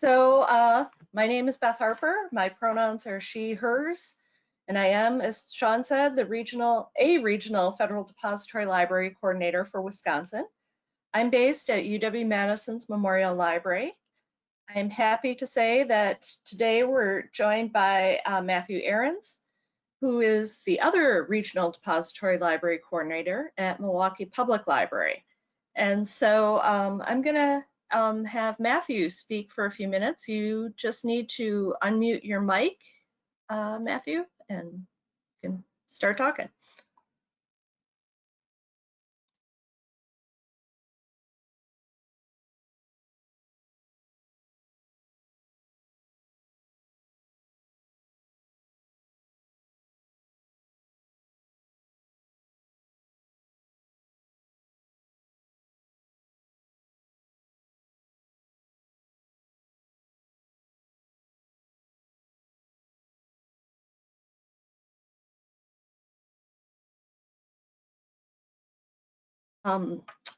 My name is Beth Harper. My pronouns are she, hers, and I am, as Sean said, a regional Federal Depository Library Coordinator for Wisconsin. I'm based at UW-Madison's Memorial Library. I am happy to say that today we're joined by Matthew Ahrens, who is the other Regional Depository Library Coordinator at Milwaukee Public Library. And so I'm going to have Matthew speak for a few minutes. You just need to unmute your mic, Matthew, and you can start talking.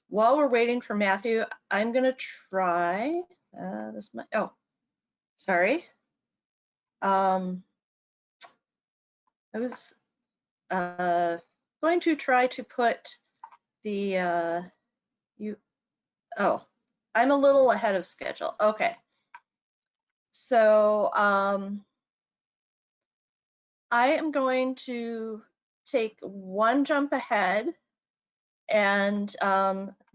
While we're waiting for Matthew, I'm going to try this. Oh, sorry. I was going to try to put the Oh, I'm a little ahead of schedule. Okay. So I am going to take one jump ahead and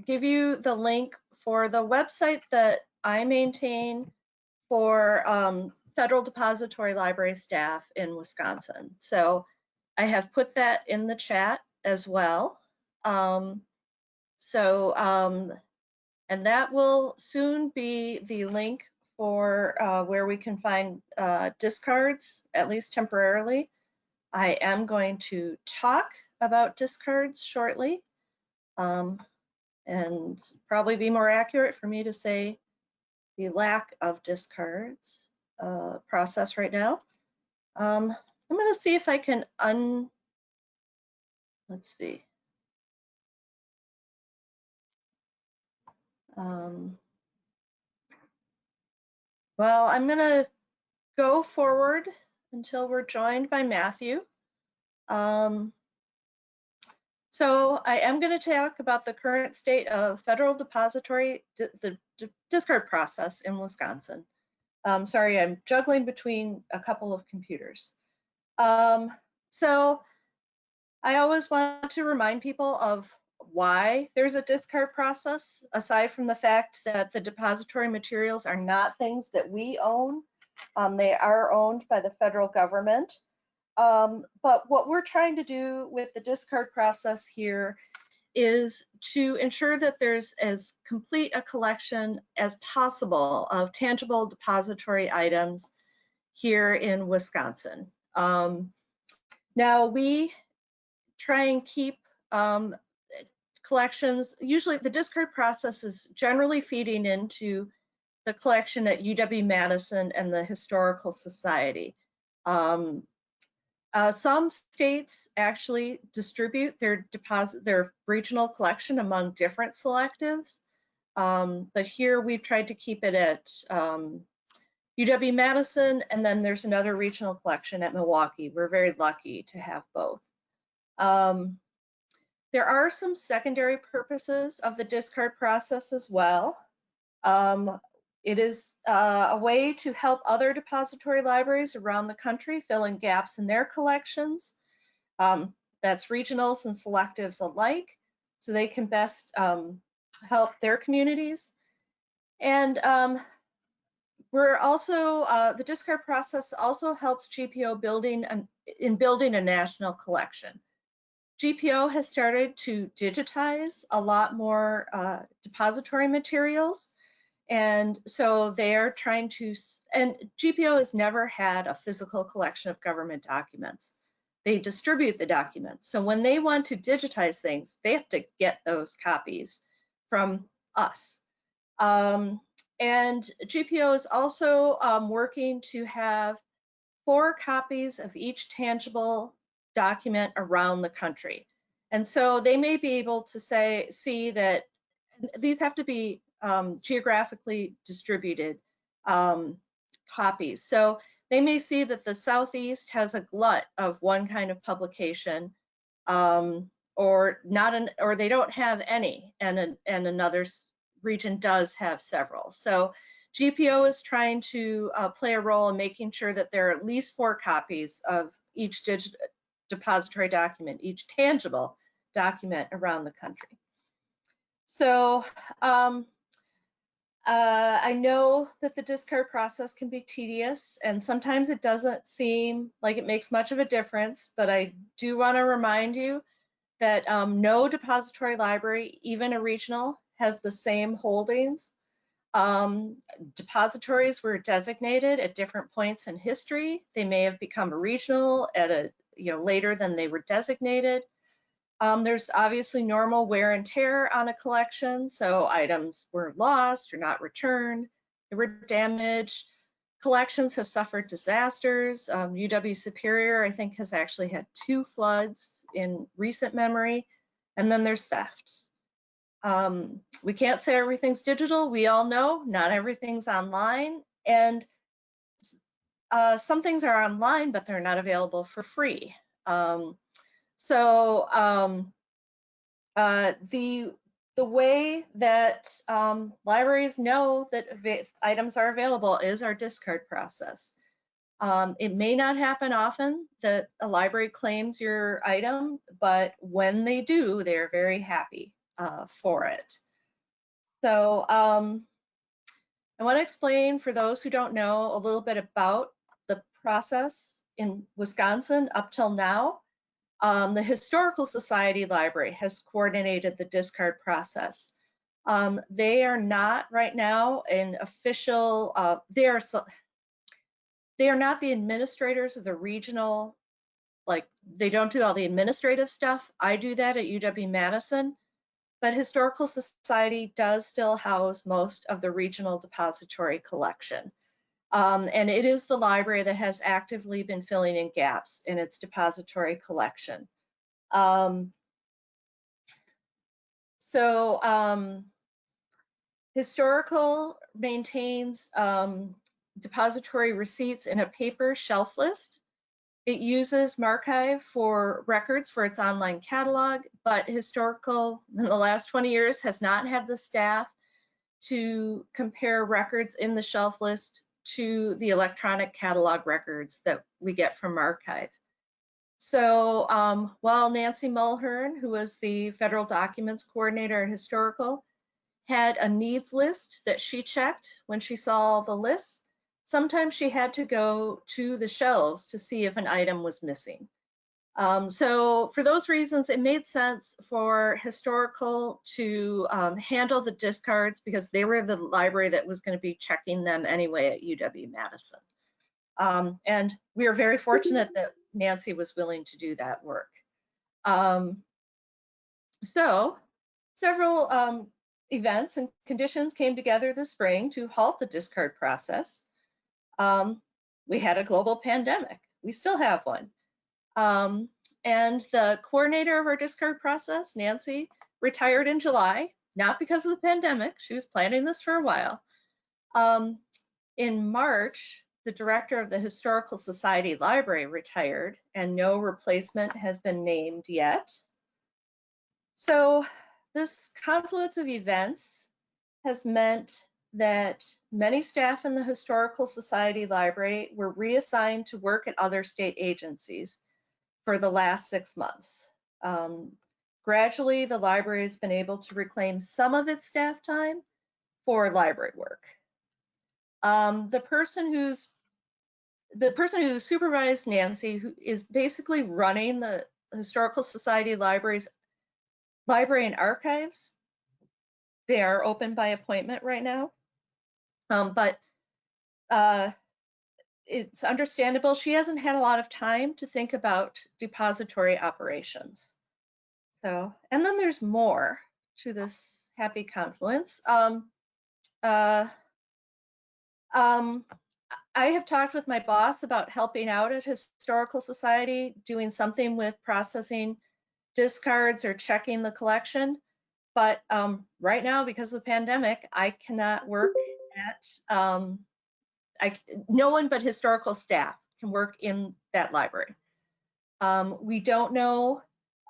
give you the link for the website that I maintain for Federal Depository Library staff in Wisconsin. So I have put that in the chat as well. And that will soon be the link for where we can find discards, at least temporarily. I am going to talk about discards shortly, and probably be more accurate for me to say the lack of discards process right now. I'm going to see if I can let's see. Well, I'm going to go forward until we're joined by Matthew. So I am going to talk about the current state of federal depository, the discard process in Wisconsin. Sorry, I'm juggling between a couple of computers. So I always want to remind people of why there's a discard process, aside from the fact that the depository materials are not things that we own. They are owned by the federal government. But what we're trying to do with the discard process here is to ensure that there's as complete a collection as possible of tangible depository items here in Wisconsin. Now we try and keep collections, usually the discard process is generally feeding into the collection at UW-Madison and the Historical Society. Some states actually distribute their regional collection among different selectives, but here we've tried to keep it at UW-Madison, and then there's another regional collection at Milwaukee. We're very lucky to have both. There are some secondary purposes of the discard process as well. It is a way to help other depository libraries around the country fill in gaps in their collections. That's regionals and selectives alike, so they can best help their communities. And we're also, the discard process also helps GPO building a national collection. GPO has started to digitize a lot more depository materials. And so they're trying to, and GPO has never had a physical collection of government documents. They distribute the documents. So when they want to digitize things, they have to get those copies from us. And GPO is also working to have 4 copies of each tangible document around the country. And so they may be able to see that these have to be geographically distributed copies. So they may see that the Southeast has a glut of one kind of publication, or not an, or they don't have any, and another region does have several. So GPO is trying to play a role in making sure that there are at least 4 copies of each depository document, each tangible document around the country. So I know that the discard process can be tedious, and sometimes it doesn't seem like it makes much of a difference, but I do want to remind you that no depository library, even a regional, has the same holdings. Depositories were designated at different points in history. They may have become a regional at a later than they were designated. There's obviously normal wear and tear on a collection, so items were lost or not returned, they were damaged. Collections have suffered disasters. UW Superior, I think, has actually had 2 floods in recent memory, and then there's thefts. We can't say everything's digital. We all know not everything's online, and some things are online, but they're not available for free. The way that libraries know that items are available is our discard process. It may not happen often that a library claims your item, but when they do, they're very happy for it. So I want to explain, for those who don't know, a little bit about the process in Wisconsin up till now. The Historical Society Library has coordinated the discard process. They are not right now an official, they are not the administrators of the regional, like they don't do all the administrative stuff. I do that at UW-Madison, but Historical Society does still house most of the regional depository collection. And it is the library that has actively been filling in gaps in its depository collection. Historical maintains depository receipts in a paper shelf list. It uses Marchive for records for its online catalog, but Historical in the last 20 years has not had the staff to compare records in the shelf list to the electronic catalog records that we get from Marchive. So while Nancy Mulhern, who was the federal documents coordinator at Historical, had a needs list that she checked when she saw the lists, sometimes she had to go to the shelves to see if an item was missing. So for those reasons, it made sense for Historical to handle the discards, because they were the library that was going to be checking them anyway at UW-Madison. And we are very fortunate that Nancy was willing to do that work. So several events and conditions came together this spring to halt the discard process. We had a global pandemic. We still have one. And the coordinator of our discard process, Nancy, retired in July, not because of the pandemic. She was planning this for a while. In March, the director of the Historical Society Library retired, and no replacement has been named yet. So this confluence of events has meant that many staff in the Historical Society Library were reassigned to work at other state agencies for the last 6 months. Gradually, the library has been able to reclaim some of its staff time for library work. The person who supervised Nancy, who is basically running the Historical Society Library's library and archives, they are open by appointment right now. But it's understandable. She hasn't had a lot of time to think about depository operations. So, and then there's more to this happy confluence. I have talked with my boss about helping out at Historical Society, doing something with processing discards or checking the collection. But right now, because of the pandemic, I cannot work at no one but historical staff can work in that library. We don't know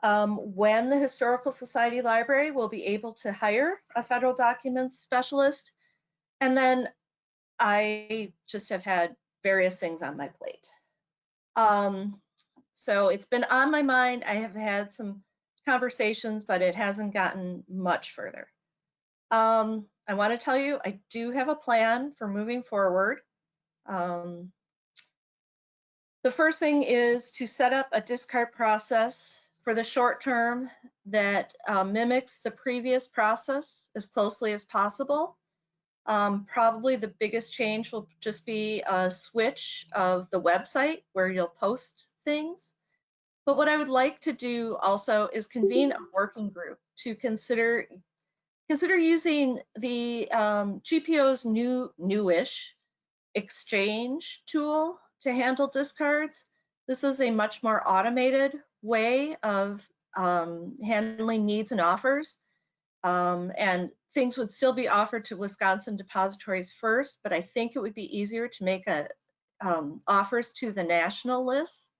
when the Historical Society Library will be able to hire a federal documents specialist. And then I just have had various things on my plate. So it's been on my mind. I have had some conversations, but it hasn't gotten much further. I want to tell you, I do have a plan for moving forward. The first thing is to set up a discard process for the short term that mimics the previous process as closely as possible. Probably the biggest change will just be a switch of the website where you'll post things. But what I would like to do also is convene a working group to consider using the GPO's newish exchange tool to handle discards. This is a much more automated way of handling needs and offers. And things would still be offered to Wisconsin depositories first, but I think it would be easier to make offers to the national list.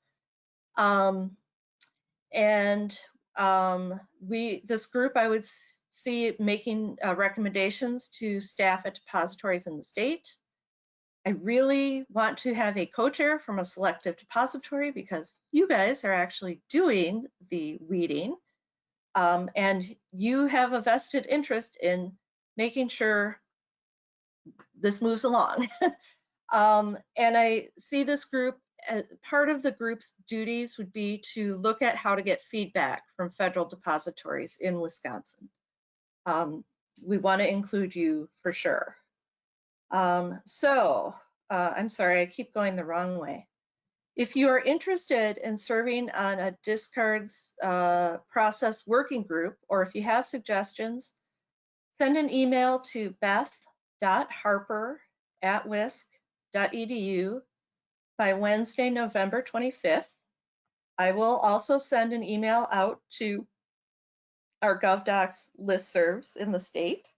This group, I would see making recommendations to staff at depositories in the state. I really want to have a co-chair from a selective depository because you guys are actually doing the weeding, and you have a vested interest in making sure this moves along. And I see this group, part of the group's duties would be to look at how to get feedback from federal depositories in Wisconsin. We want to include you for sure. I'm sorry, I keep going the wrong way. If you are interested in serving on a discards process working group, or if you have suggestions, send an email to beth.harper@wisc.edu by Wednesday, November 25th. I will also send an email out to our GovDocs listservs in the state.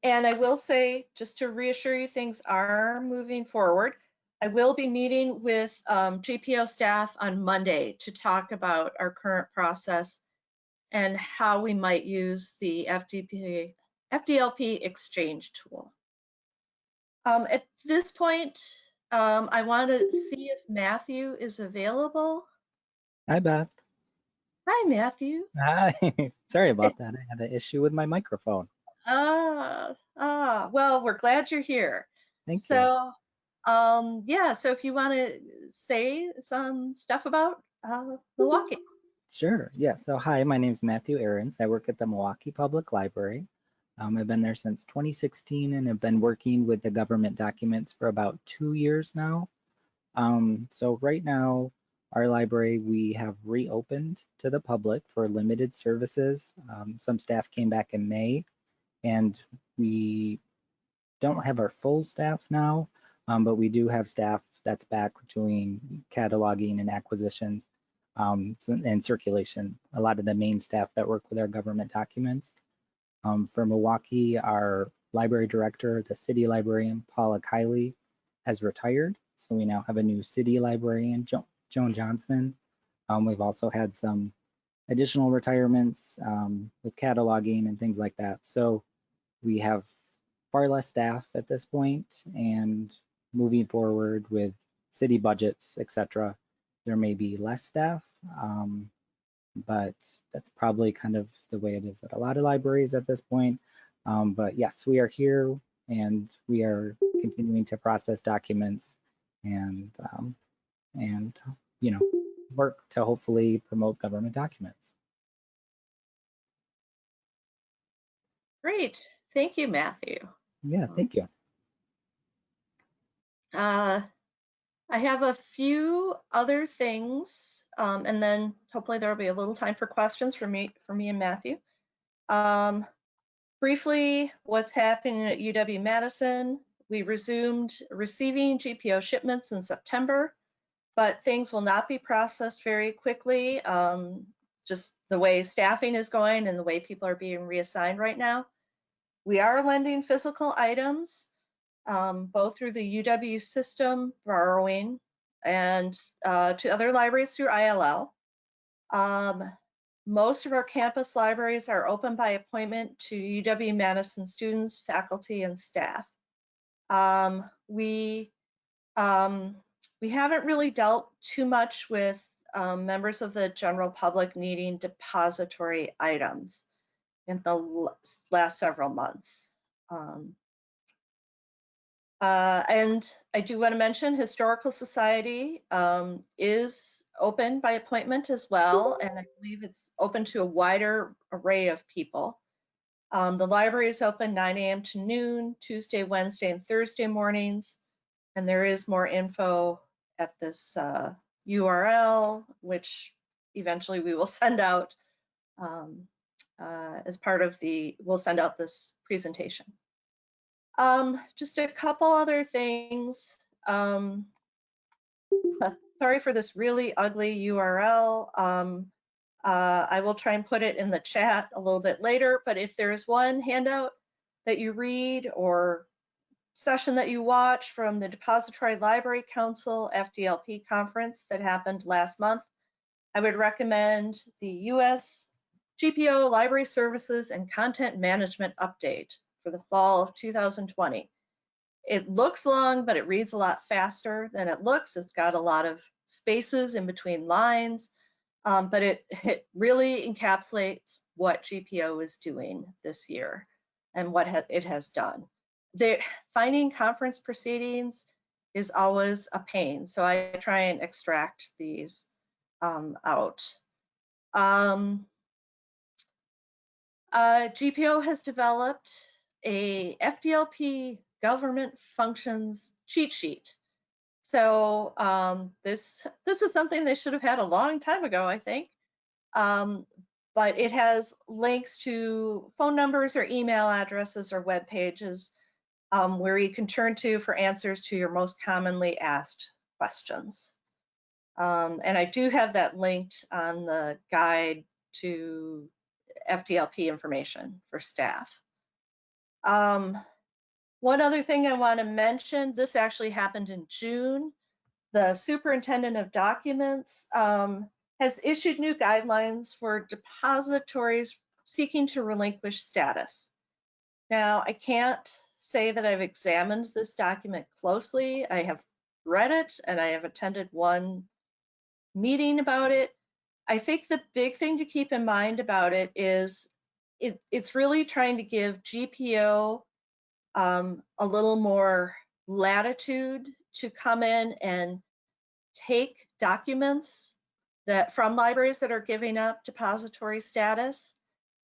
And I will say, just to reassure you, things are moving forward. I will be meeting with GPO staff on Monday to talk about our current process and how we might use the FDLP exchange tool. At this point, I want to see if Matthew is available. Hi, Beth. Hi, Matthew. Hi. Sorry about that. I had an issue with my microphone. Well, we're glad you're here. Thank you. So, yeah, so if you want to say some stuff about Milwaukee. Sure. Yeah. So, hi, my name's Matthew Ahrens. I work at the Milwaukee Public Library. I've been there since 2016 and have been working with the government documents for about 2 years now. So right now, our library, we have reopened to the public for limited services. Some staff came back in May, and we don't have our full staff now, but we do have staff that's back doing cataloging and acquisitions and circulation. A lot of the main staff that work with our government documents. For Milwaukee, our library director, the city librarian, Paula Kiley, has retired. So we now have a new city librarian, Joan Johnson. We've also had some additional retirements with cataloging and things like that. So we have far less staff at this point, and moving forward with city budgets, etc., there may be less staff, but that's probably kind of the way it is at a lot of libraries at this point. But yes, we are here and we are continuing to process documents and work to hopefully promote government documents. Great. Thank you, Matthew. Yeah, thank you. I have a few other things, and then hopefully there will be a little time for questions for me and Matthew. Briefly, what's happening at UW-Madison? We resumed receiving GPO shipments in September, but things will not be processed very quickly, just the way staffing is going and the way people are being reassigned right now. We are lending physical items, both through the UW system borrowing and to other libraries through ILL. Most of our campus libraries are open by appointment to UW-Madison students, faculty, and staff. We haven't really dealt too much with members of the general public needing depository items in the last several months. And I do want to mention Historical Society is open by appointment as well, and I believe it's open to a wider array of people. The library is open 9 a.m. to noon, Tuesday, Wednesday, and Thursday mornings, and there is more info at this URL, which eventually we will send out as part of we'll send out this presentation. Just a couple other things. Sorry for this really ugly URL. I will try and put it in the chat a little bit later, but if there's one handout that you read or session that you watch from the Depository Library Council FDLP conference that happened last month, I would recommend the US GPO Library Services and Content Management Update for the fall of 2020. It looks long, but it reads a lot faster than it looks. It's got a lot of spaces in between lines, but it really encapsulates what GPO is doing this year and what it has done. Finding conference proceedings is always a pain, so I try and extract these out. GPO has developed a FDLP government functions cheat sheet. So this is something they should have had a long time ago, I think. But it has links to phone numbers or email addresses or web pages where you can turn to for answers to your most commonly asked questions. And I do have that linked on the guide to FDLP information for staff. One other thing I want to mention, this actually happened in June. The Superintendent of Documents has issued new guidelines for depositories seeking to relinquish status. Now, I can't say that I've examined this document closely. I have read it and I have attended one meeting about it. I think the big thing to keep in mind about it is it's really trying to give GPO a little more latitude to come in and take documents that from libraries that are giving up depository status.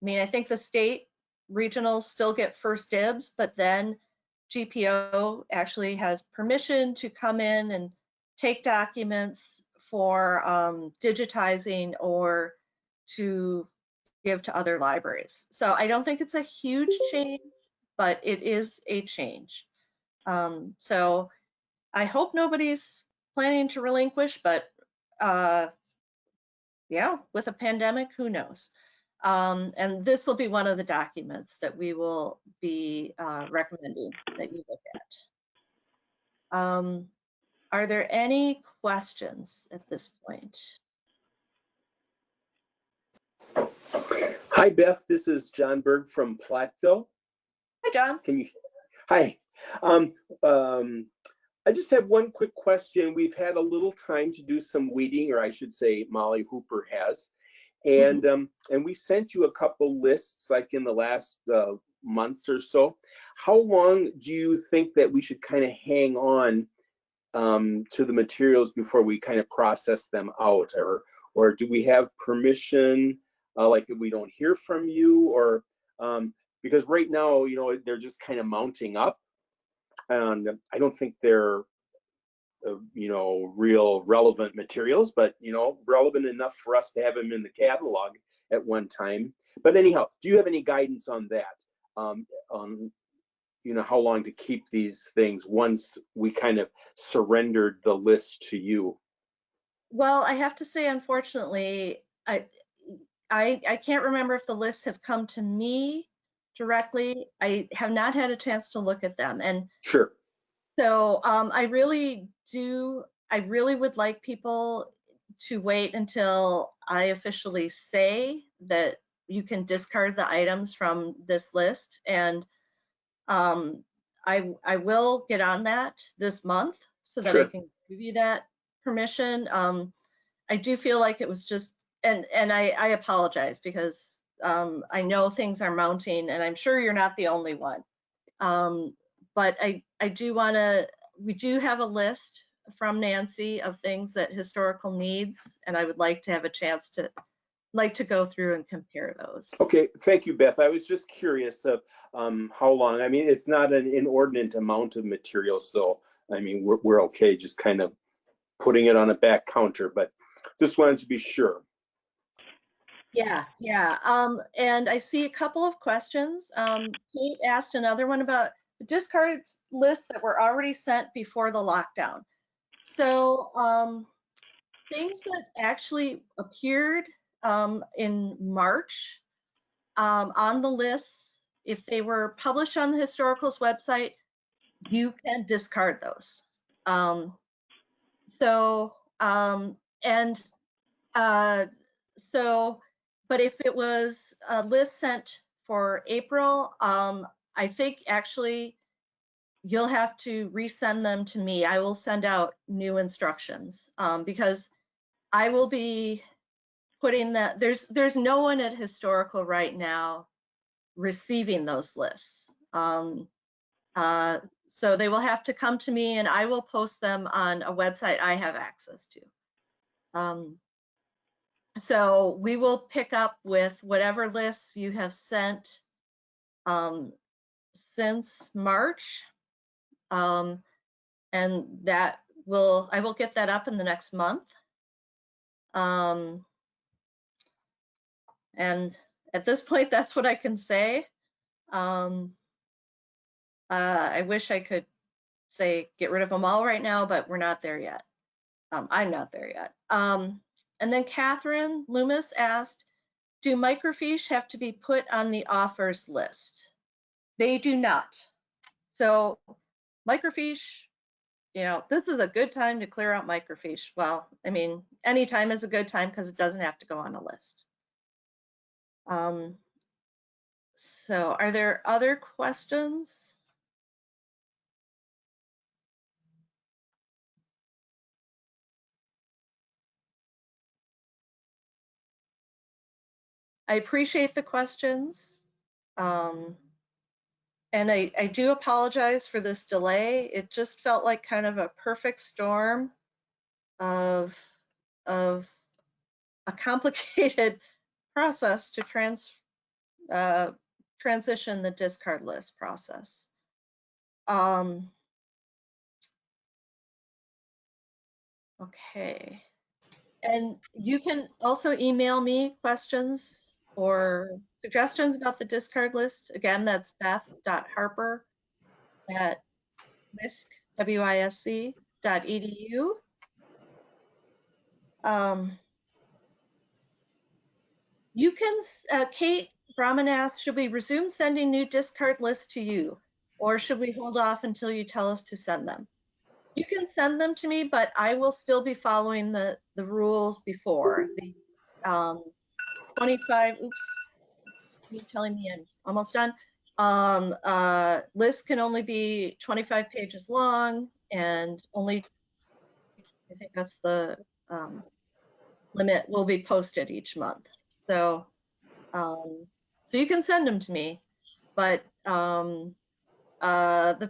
I mean, I think the state regionals still get first dibs, but then GPO actually has permission to come in and take documents for digitizing or to give to other libraries. So I don't think it's a huge change, but it is a change. So I hope nobody's planning to relinquish, but yeah, with a pandemic, who knows? And this will be one of the documents that we will be recommending that you look at. Are there any questions at this point? Hi, Beth. This is John Berg from Platteville. Hi, John. Hi. I just have one quick question. We've had a little time to do some weeding, or I should say Molly Hooper has. And we sent you a couple lists like in the last months or so. How long do you think that we should kind of hang on to the materials before we kind of process them out? Or do we have permission, like if we don't hear from you? Or because right now, you know, they're just kind of mounting up. And I don't think they're you know, real relevant materials, but you know, relevant enough for us to have them in the catalog at one time. But anyhow, do you have any guidance on that? On you know, how long to keep these things once we kind of surrendered the list to you? Well, I have to say, unfortunately, I can't remember if the lists have come to me directly. I have not had a chance to look at them. And Sure. so I really would like people to wait until I officially say that you can discard the items from this list. And I will get on that this month so that I Sure. can give you that permission. I do feel like it was just, and I apologize because I know things are mounting, and I'm sure you're not the only one. But I do want to, we do have a list from Nancy of things that historical needs, and I would like to have a chance to go through and compare those. Okay, thank you, Beth. I was just curious of how long. I mean, it's not an inordinate amount of material, so I mean, we're okay just kind of putting it on a back counter, but just wanted to be sure. Yeah. And I see a couple of questions. Kate asked another one about the discards lists that were already sent before the lockdown. So things that actually appeared in March on the lists, if they were published on the Historical's website, you can discard those. But if it was a list sent for April, I think actually you'll have to resend them to me. I will send out new instructions because I will be putting that, there's no one at Historical right now receiving those lists. So they will have to come to me, and I will post them on a website I have access to. So we will pick up with whatever lists you have sent since March, and I will get that up in the next month. And at this point, that's what I can say. I wish I could say get rid of them all right now, but we're not there yet. I'm not there yet. And then Catherine Loomis asked, do microfiche have to be put on the offers list? They do not. So microfiche, this is a good time to clear out microfiche. Well, I mean, any time is a good time because it doesn't have to go on a list. So are there other questions? I appreciate the questions. And I do apologize for this delay. It just felt like kind of a perfect storm of a complicated process to transition the discard list process. Okay. And you can also email me questions or suggestions about the discard list. Again, that's beth.harper@wisc.edu. You can, Kate Brahman asks, should we resume sending new discard lists to you, or should we hold off until you tell us to send them? You can send them to me, but I will still be following the rules before. The 25, oops, it's me telling me I'm almost done. Lists can only be 25 pages long, and only, I think that's the limit, will be posted each month. So you can send them to me, but the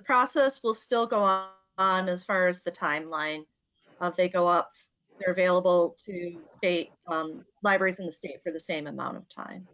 process will still go on as far as the timeline. They go up, they're available to state libraries in the state for the same amount of time.